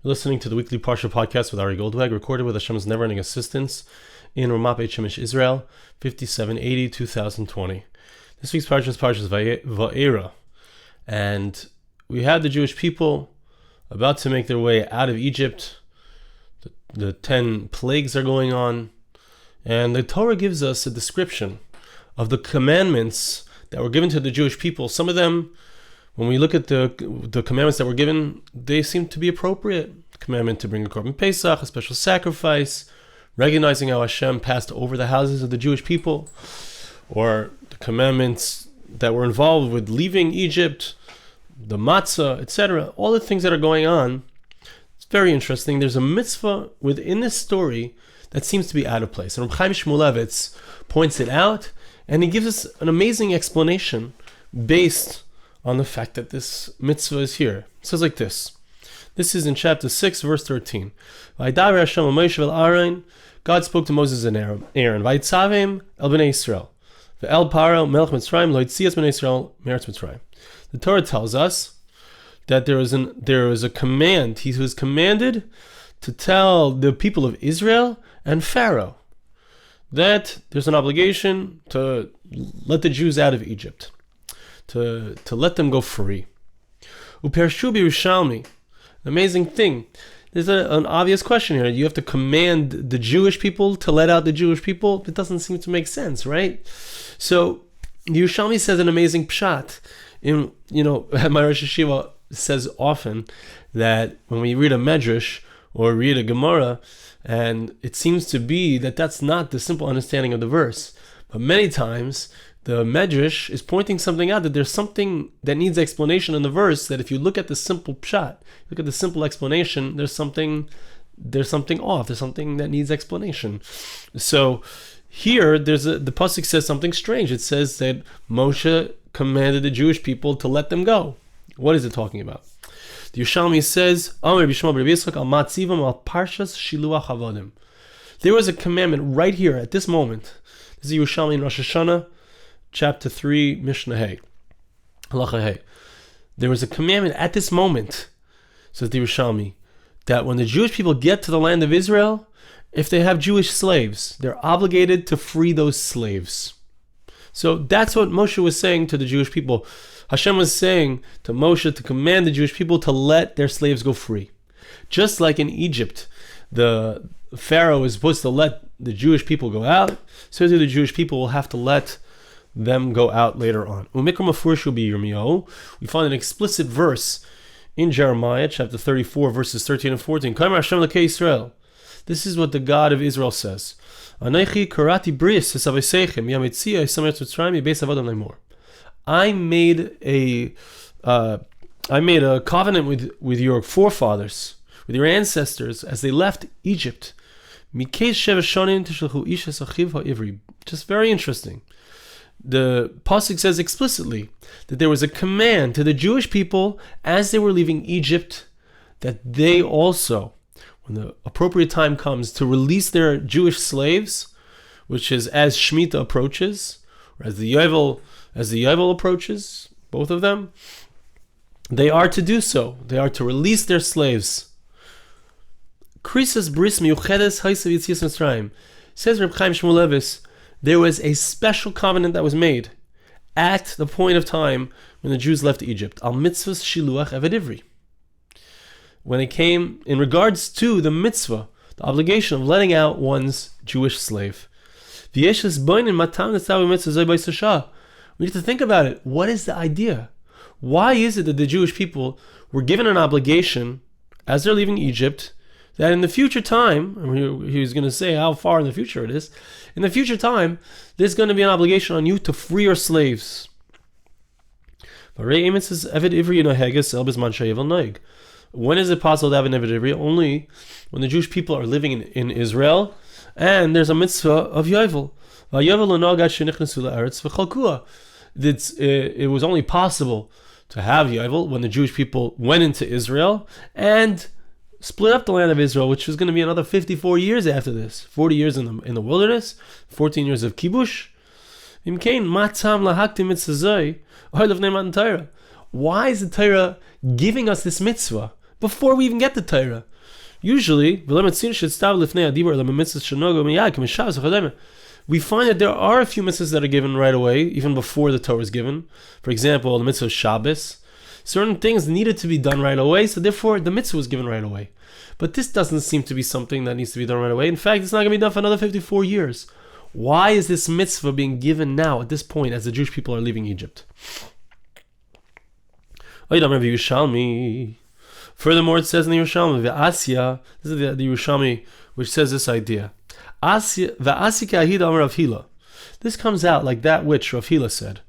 You're listening to the weekly Parsha Podcast with Ari Goldwag, recorded with Hashem's never-ending assistance in Ramat Beit Shemesh, Israel, 5780-2020. This week's Parsha is Vaera, and we had the Jewish people about to make their way out of Egypt. The 10 plagues are going on, and the Torah gives us a description of the commandments that were given to the Jewish people. Some of them, when we look at the commandments that were given, they seem to be appropriate. The commandment to bring a korban Pesach, a special sacrifice, recognizing how Hashem passed over the houses of the Jewish people, or the commandments that were involved with leaving Egypt, the matzah, etc. All the things that are going on. It's very interesting. There's a mitzvah within this story that seems to be out of place. And Reb Chaim Shmulevitz points it out, and he gives us an amazing explanation based on the fact that this mitzvah is here. It says like this. This is in chapter 6, verse 13. God spoke to Moses and Aaron. Vayitzavim el bnei Yisrael. Ve'el Paro melech Mitzrayim lo yitzias bnei Yisrael me'eretz Mitzrayim. The Torah tells us that there is a command. He was commanded to tell the people of Israel and Pharaoh that there's an obligation to let the Jews out of Egypt, to let them go free. Upershu b'Yerushalmi. Amazing thing. There's an obvious question here. You have to command the Jewish people to let out the Jewish people. It doesn't seem to make sense, right? So Yerushalmi says an amazing pshat. My Rosh Hashiva says often that when we read a medrash or read a Gemara, and it seems to be that that's not the simple understanding of the verse, but many times the medrash is pointing something out, that there's something that needs explanation in the verse, that if you look at the simple pshat, look at the simple explanation, there's something off, there's something that needs explanation. So here the pasuk says something strange. It says that Moshe commanded the Jewish people to let them go. What is it talking about? The Yerushalmi says, there was a commandment right here at this moment. This is Yerushalmi in Rosh Hashanah, chapter 3, Mishnah Hey. Halacha Hey. There was a commandment at this moment, says the Yerushalmi, that when the Jewish people get to the land of Israel, if they have Jewish slaves, they're obligated to free those slaves. So that's what Moshe was saying to the Jewish people. Hashem was saying to Moshe to command the Jewish people to let their slaves go free. Just like in Egypt, the Pharaoh is supposed to let the Jewish people go out, so the Jewish people will have to let them go out later on. We find an explicit verse in Jeremiah chapter 34, verses 13 and 14. This is what the God of Israel says. I made a covenant with your forefathers, with your ancestors, as they left Egypt. Just very interesting. The pasuk says explicitly that there was a command to the Jewish people as they were leaving Egypt, that they also, when the appropriate time comes to release their Jewish slaves, which is as Shmitah approaches, or as the Yovel approaches, both of them, they are to do so. They are to release their slaves. Krisas bris miyuchedes haisav yitzias Mitzrayim. Says Reb Chaim Shmulevitz, there was a special covenant that was made at the point of time when the Jews left Egypt. Al mitzvahs shiluach eved ivri. When it came in regards to the mitzvah, the obligation of letting out one's Jewish slave. We need to think about it. What is the idea? Why is it that the Jewish people were given an obligation as they're leaving Egypt, that in the future time, he was going to say how far in the future it is, in the future time, there's going to be an obligation on you to free your slaves. When is it possible to have an Eved Ivri? Only when the Jewish people are living in Israel, and there's a mitzvah of Yovel. It was only possible to have Yovel when the Jewish people went into Israel and split up the land of Israel, which was going to be another 54 years after this. 40 years in the wilderness, 14 years of kibush. Why is the Torah giving us this mitzvah before we even get the Torah. Usually, we find that there are a few mitzvahs that are given right away, even before the Torah is given. For example, the mitzvah of Shabbos. Certain things needed to be done right away, so therefore the mitzvah was given right away. But this doesn't seem to be something that needs to be done right away. In fact, it's not going to be done for another 54 years. Why is this mitzvah being given now, at this point, as the Jewish people are leaving Egypt? Furthermore, it says in the Yerushalmi, this is the Yerushalmi which says this idea. This comes out like that which Rav Hila said.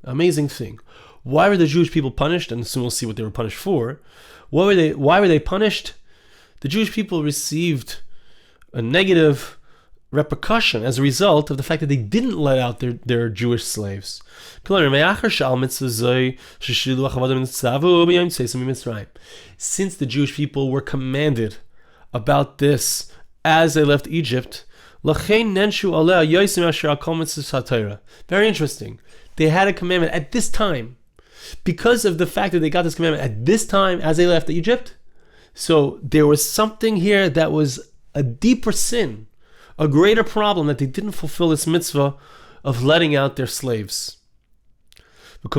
Amazing thing. Why were the Jewish people punished? And soon we'll see what they were punished for. Why were they punished? The Jewish people received a negative repercussion as a result of the fact that they didn't let out their Jewish slaves. Since the Jewish people were commanded about this as they left Egypt, very interesting. They had a commandment at this time. Because of the fact that they got this commandment at this time as they left Egypt, so there was something here that was a deeper sin, a greater problem, that they didn't fulfill this mitzvah of letting out their slaves. Like the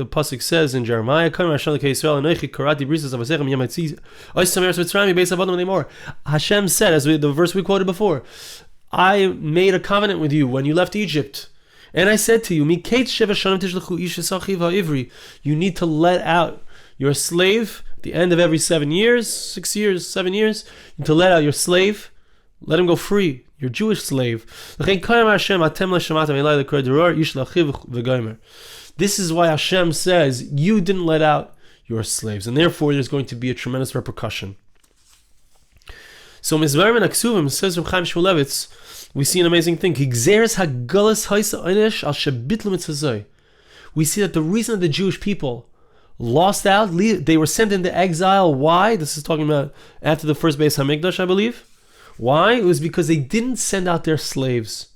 pasuk says in Jeremiah, Hashem said, as the verse we quoted before, I made a covenant with you when you left Egypt, and I said to you, you need to let out your slave at the end of every 7 years, 6 years, 7 years. You need to let out your slave, let him go free, your Jewish slave. This is why Hashem says you didn't let out your slaves, and therefore there's going to be a tremendous repercussion. So Mizvarim and Aksuvim, says Reb Chaim Shmulevitz, we see an amazing thing. We see that the reason that the Jewish people lost out, they were sent into exile. Why? This is talking about after the first Beis Hamikdash, I believe. Why? It was because they didn't send out their slaves.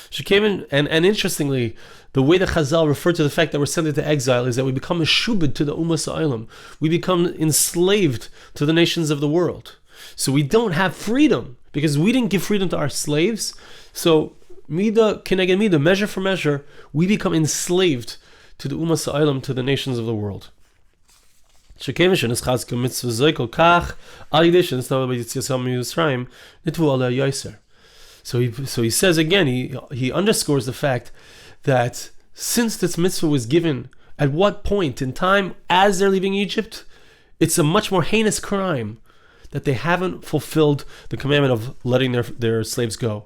She came in, and interestingly, the way that Chazal referred to the fact that we're sent into exile is that we become a shubed to the Ummah Ha'olam. We become enslaved to the nations of the world. So we don't have freedom because we didn't give freedom to our slaves. So Mida Keneged Mida, measure for measure, we become enslaved to the Ummah Ha'olam, to the nations of the world. So he says again, he underscores the fact that since this mitzvah was given at what point in time as they're leaving Egypt, it's a much more heinous crime that they haven't fulfilled the commandment of letting their slaves go.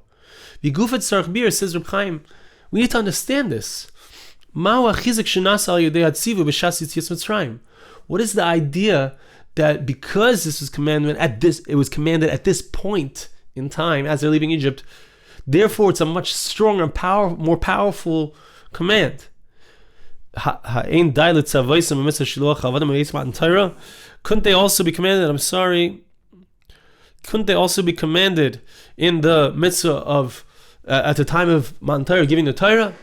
Says Reb Chaim, we need to understand this. What is the idea that because this was it was commanded at this point in time as they're leaving Egypt, therefore it's a much stronger, more powerful command? Couldn't they also be commanded? Couldn't they also be commanded in the mitzvah of at the time of Matan Torah, giving the Torah?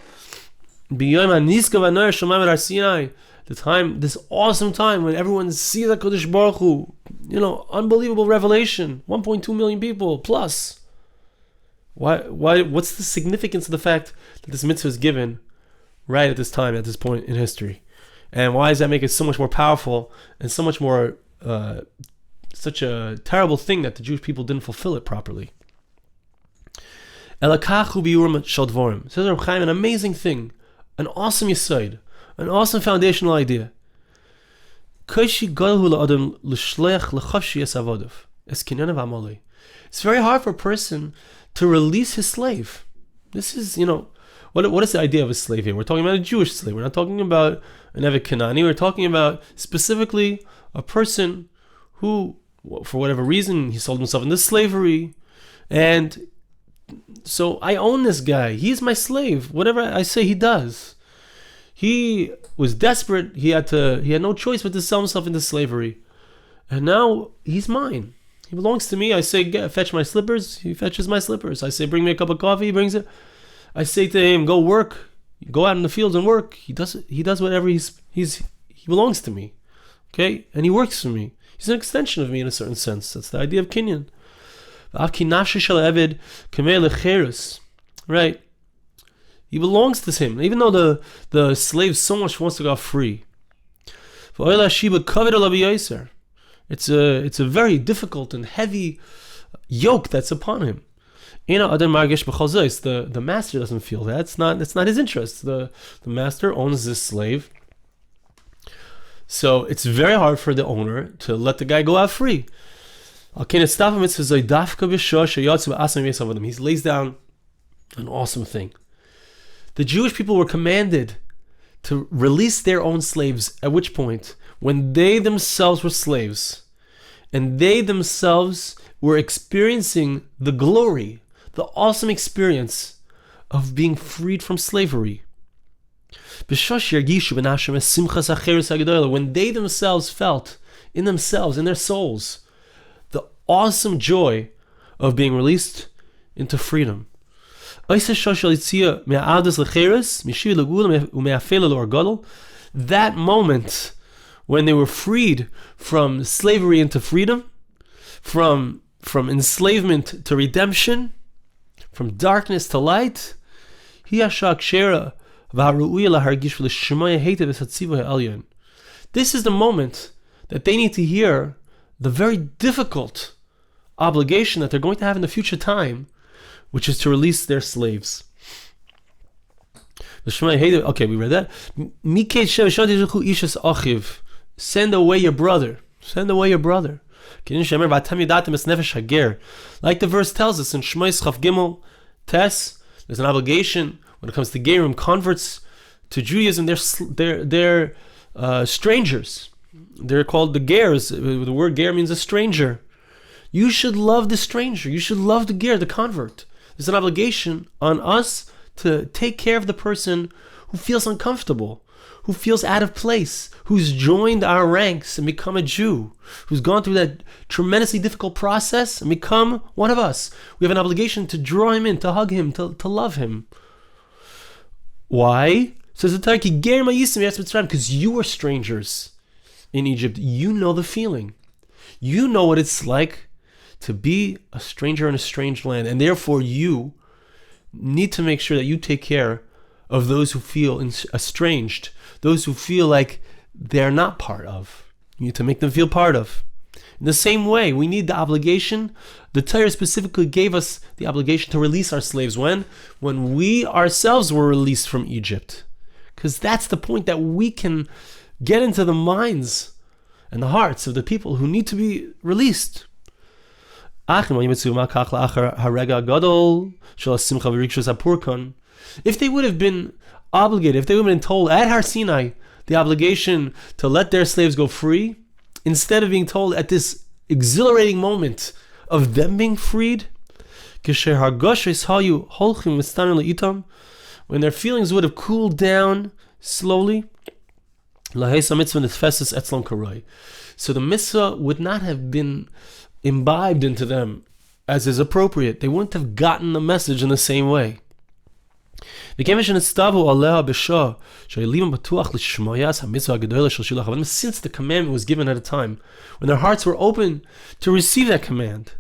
The time, this awesome time when everyone sees the Kodesh Baruch Hu, unbelievable revelation, 1.2 million people plus. Why? What's the significance of the fact that this mitzvah is given right at this time, at this point in history? And why does that make it so much more powerful and so much more, such a terrible thing that the Jewish people didn't fulfill it properly? Says Reb Chaim, an amazing thing, an awesome yesod, an awesome foundational idea. It's very hard for a person to release his slave. This is, what is the idea of a slave here? We're talking about a Jewish slave. We're not talking about an Evet Kanani. We're talking about specifically a person who, for whatever reason, he sold himself into slavery. And so I own this guy. He's my slave. Whatever I say, he does. He was desperate. He had no choice but to sell himself into slavery. And now he's mine. He belongs to me. I say, fetch my slippers. He fetches my slippers. I say, bring me a cup of coffee. He brings it. I say to him, go work. go out in the fields and work. He does whatever he belongs to me. Okay? And he works for me. He's an extension of me in a certain sense. That's the idea of kinyan. Right? He belongs to him. Even though the slave so much wants to go free. It's a very difficult and heavy yoke that's upon him. The master doesn't feel that. It's not his interest. The master owns this slave. So it's very hard for the owner to let the guy go out free. He lays down an awesome thing. The Jewish people were commanded to release their own slaves, at which point, when they themselves were slaves, and they themselves were experiencing the glory, the awesome experience of being freed from slavery. When they themselves felt in themselves, in their souls, the awesome joy of being released into freedom. That moment when they were freed from slavery into freedom, from enslavement to redemption, from darkness to light, this is the moment that they need to hear the very difficult obligation that they're going to have in the future time, which is to release their slaves. Okay, we read that. Send away your brother. Send away your brother. Like the verse tells us in Shmos Chaf Gimel Tes, there's an obligation when it comes to Gerim, converts to Judaism. They're strangers. They're called the Gers. The word Ger means a stranger. You should love the stranger. You should love the Ger, the convert. There's an obligation on us to take care of the person who feels uncomfortable, who feels out of place, who's joined our ranks and become a Jew, who's gone through that tremendously difficult process and become one of us. We have an obligation to draw him in, to hug him, to love him. Why? Says the Torah, because you were strangers in Egypt. You know the feeling. You know what it's like to be a stranger in a strange land, and therefore you need to make sure that you take care of those who feel estranged, those who feel like they're not part of. You need to make them feel part of. In the same way, we need the obligation. The Torah specifically gave us the obligation to release our slaves. When we ourselves were released from Egypt. Because that's the point, that we can get into the minds and the hearts of the people who need to be released. If they would have been obligated, if they would have been told at Har Sinai the obligation to let their slaves go free, instead of being told at this exhilarating moment of them being freed, when their feelings would have cooled down slowly, so the mitzvah would not have been imbibed into them as is appropriate. They wouldn't have gotten the message in the same way. Since the commandment was given at a time when their hearts were open to receive that command,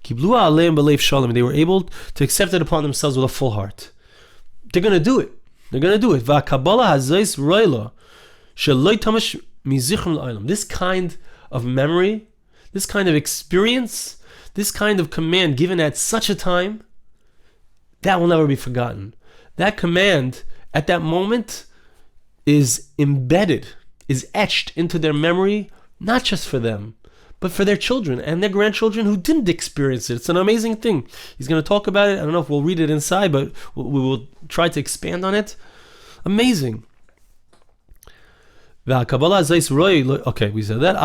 they were able to accept it upon themselves with a full heart. They're going to do it. This kind of memory, this kind of experience, this kind of command given at such a time, that will never be forgotten. That command at that moment is embedded, is etched into their memory, not just for them, but for their children and their grandchildren who didn't experience it. It's an amazing thing. He's going to talk about it. I don't know if we'll read it inside, but we will try to expand on it. Amazing. Okay, we said that.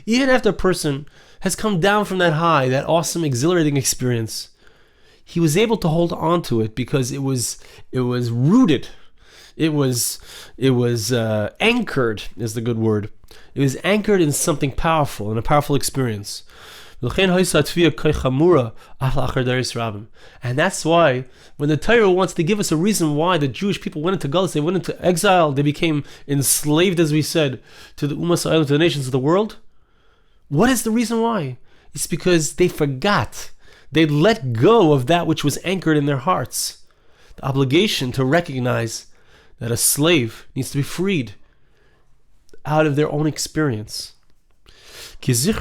Even after a person has come down from that high, that awesome, exhilarating experience, he was able to hold on to it because it was rooted. It was anchored, is the good word. It was anchored in something powerful, in a powerful experience. And that's why when the Torah wants to give us a reason why the Jewish people went into Galus, they went into exile, they became enslaved, as we said, to the Umas Ha'olam, to the nations of the world. What is the reason why? It's because they forgot. They let go of that which was anchored in their hearts. The obligation to recognize that a slave needs to be freed out of their own experience. He says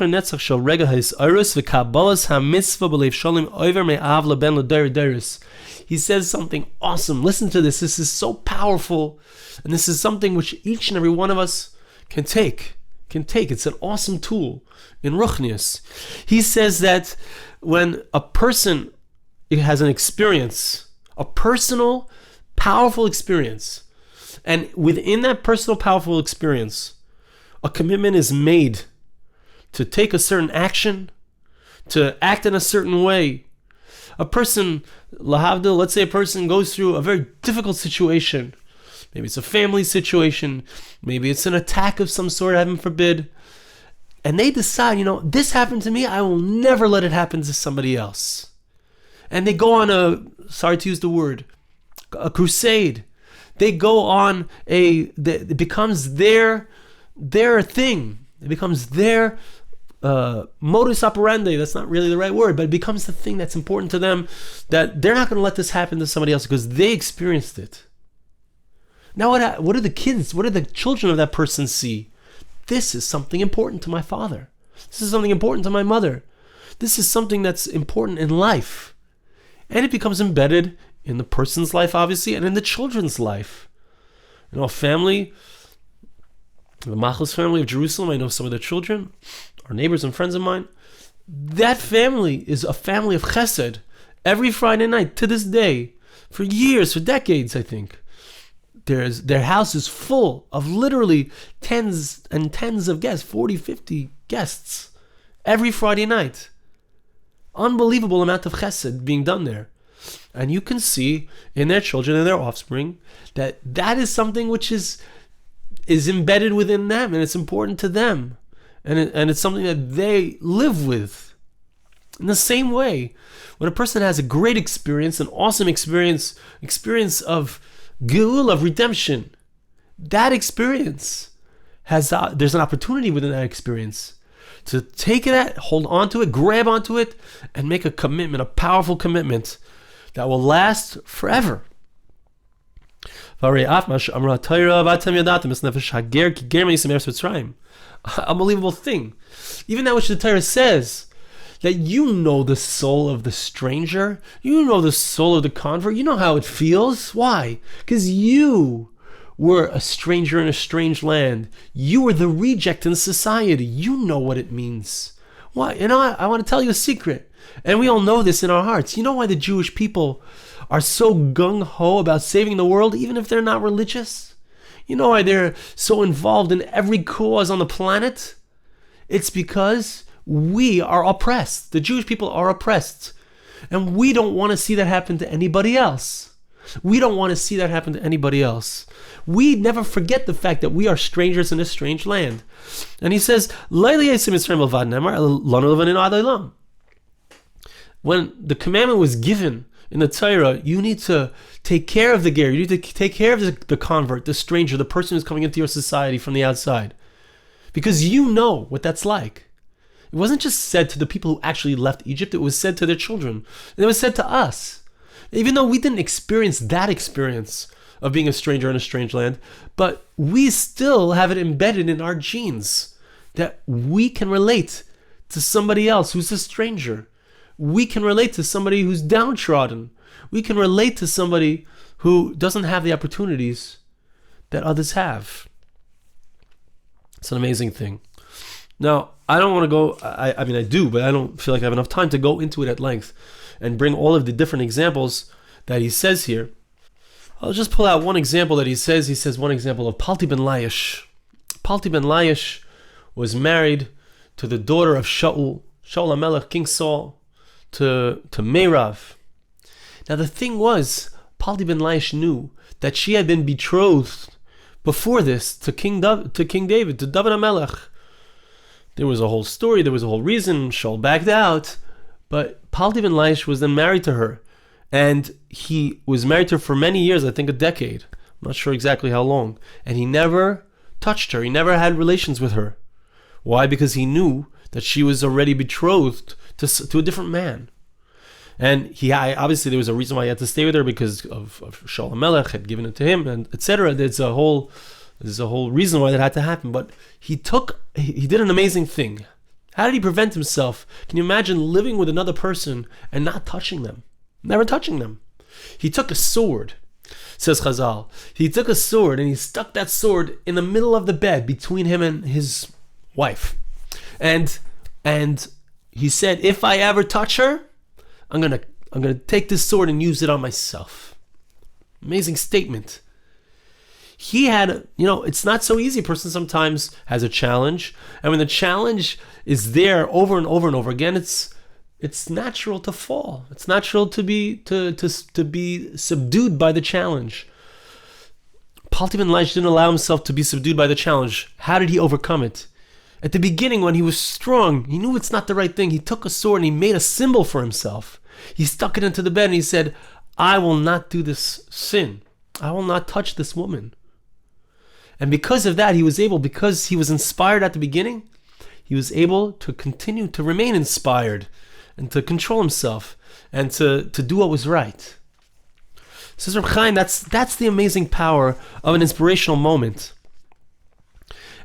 something awesome. Listen to this. This is so powerful. And this is something which each and every one of us can take. It's an awesome tool in Ruchnius. He says that when a person has an experience, a personal, powerful experience, and within that personal, powerful experience, a commitment is made to take a certain action, to act in a certain way. A person, lahavdil, let's say a person goes through a very difficult situation. Maybe it's a family situation. Maybe it's an attack of some sort, heaven forbid. And they decide, this happened to me, I will never let it happen to somebody else. And they go on sorry to use the word, a crusade. They go on it becomes their thing. It becomes their modus operandi. That's not really the right word, but it becomes the thing that's important to them, that they're not going to let this happen to somebody else because they experienced it. Now what do the kids, what do the children of that person see? This is something important to my father. This is something important to my mother. This is something that's important in life. And it becomes embedded in the person's life, obviously, and in the children's life. Family, the Machlis family of Jerusalem, I know some of their children, are neighbors and friends of mine. That family is a family of chesed. Every Friday night, to this day, for years, for decades, I think, their house is full of literally tens and tens of guests, 40, 50 guests, every Friday night. Unbelievable amount of chesed being done there. And you can see in their children and their offspring that is something which is embedded within them, and it's important to them, and it's something that they live with. In the same way, when a person has a great experience, an awesome experience of Geul, of redemption, that experience there's an opportunity within that experience to take it, hold on to it, grab onto it, and make a commitment, a powerful commitment that will last forever. Unbelievable thing. Even that which the Torah says, that you know the soul of the stranger, you know the soul of the convert, you know how it feels. Why? Because you were a stranger in a strange land. You were the reject in society. You know what it means. Why? I want to tell you a secret. And we all know this in our hearts. You know why the Jewish people are so gung-ho about saving the world, even if they're not religious? You know why they're so involved in every cause on the planet? It's because we are oppressed. The Jewish people are oppressed. And we don't want to see that happen to anybody else. We don't want to see that happen to anybody else. We never forget the fact that we are strangers in a strange land. And he says, when the commandment was given in the Torah, you need to take care of the ger, you need to take care of the convert, the stranger, the person who's coming into your society from the outside. Because you know what that's like. It wasn't just said to the people who actually left Egypt, it was said to their children. And it was said to us. Even though we didn't experience that experience of being a stranger in a strange land, but we still have it embedded in our genes that we can relate to somebody else who's a stranger. We can relate to somebody who's downtrodden. We can relate to somebody who doesn't have the opportunities that others have. It's an amazing thing. Now, I don't want to go, I mean I do, but I don't feel like I have enough time to go into it at length and bring all of the different examples that he says here. I'll just pull out one example that he says. He says one example of Palti ben Laish. Palti ben Laish was married to the daughter of Shaul HaMelech, King Saul, to Meirav. Now the thing was, Palti ben Laish knew that she had been betrothed before this to King David, to David HaMelech. There was a whole story, there was a whole reason. Shaul backed out, but Paltiv Laish was then married to her, and he was married to her for many years, I think a decade. I'm not sure exactly how long. And he never touched her. He never had relations with her. Why? Because he knew that she was already betrothed to a different man. And obviously there was a reason why he had to stay with her, because of Shaul HaMelech had given it to him, and etc. There's a whole reason why that had to happen. But he did an amazing thing. How did he prevent himself? Can you imagine living with another person and not touching them? Never touching them. He took a sword, says Chazal. He took a sword and he stuck that sword in the middle of the bed between him and his wife. And he said, if I ever touch her, I'm gonna take this sword and use it on myself. Amazing statement. He had, it's not so easy. A person sometimes has a challenge, and when the challenge is there over and over and over again, it's natural to fall. It's natural to be subdued by the challenge. Paltiv Laish didn't allow himself to be subdued by the challenge. How did he overcome it? At the beginning, when he was strong, he knew it's not the right thing. He took a sword and he made a symbol for himself. He stuck it into the bed and he said, I will not do this sin. I will not touch this woman. And because of that, because he was inspired at the beginning, he was able to continue to remain inspired and to control himself and to do what was right. Says Reb Chaim, that's the amazing power of an inspirational moment.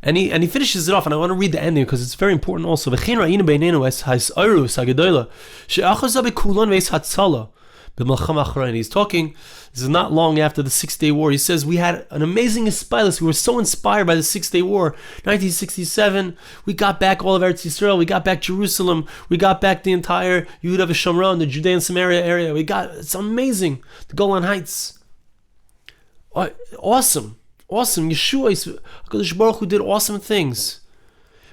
And he finishes it off, and I want to read the ending because it's very important also. He's talking, this is not long after the 6-day war. He says, we had an amazing Israelites. We were so inspired by the 6-day war. 1967, we got back all of Eretz Yisrael. We got back Jerusalem. We got back the entire Yehuda v'Shomron, the Judea and Samaria area. It's amazing. The Golan Heights. Awesome. Yeshua, HaKadosh Baruch Hu did awesome things.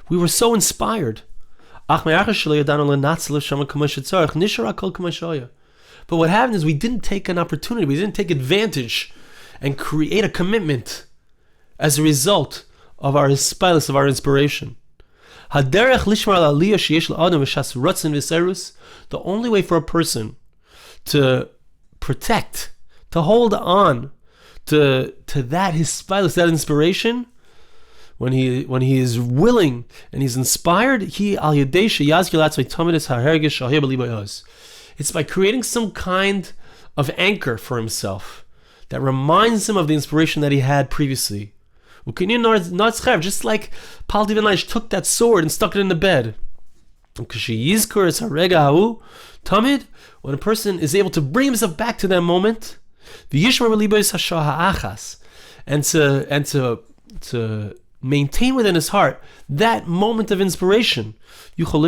We were so inspired. But what happened is we didn't take an opportunity. We didn't take advantage and create a commitment as a result of our spilus, of our inspiration. The only way for a person to protect, to hold on to that his spilus, that inspiration, when he is willing and he's inspired, it's by creating some kind of anchor for himself that reminds him of the inspiration that he had previously. Just like Paltiv Laish took that sword and stuck it in the bed. When a person is able to bring himself back to that moment, and to maintain within his heart that moment of inspiration, so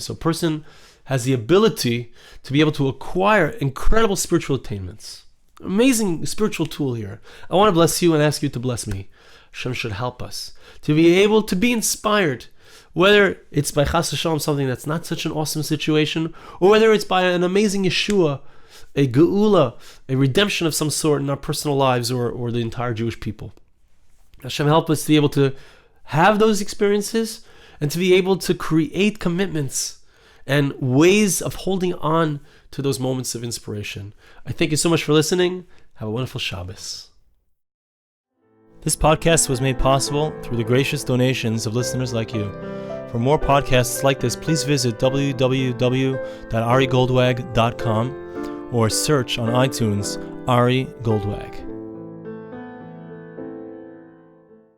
a person has the ability to be able to acquire incredible spiritual attainments. Amazing spiritual tool here. I want to bless you and ask you to bless me. Hashem should help us to be able to be inspired, whether it's by Chas V'Shalom, something that's not such an awesome situation, or whether it's by an amazing Yeshua, a geula, a redemption of some sort in our personal lives or the entire Jewish people. Hashem help us to be able to have those experiences and to be able to create commitments and ways of holding on to those moments of inspiration. I thank you so much for listening. Have a wonderful Shabbos. This podcast was made possible through the gracious donations of listeners like you. For more podcasts like this, please visit www.arigoldwag.com or search on iTunes Ari Goldwag.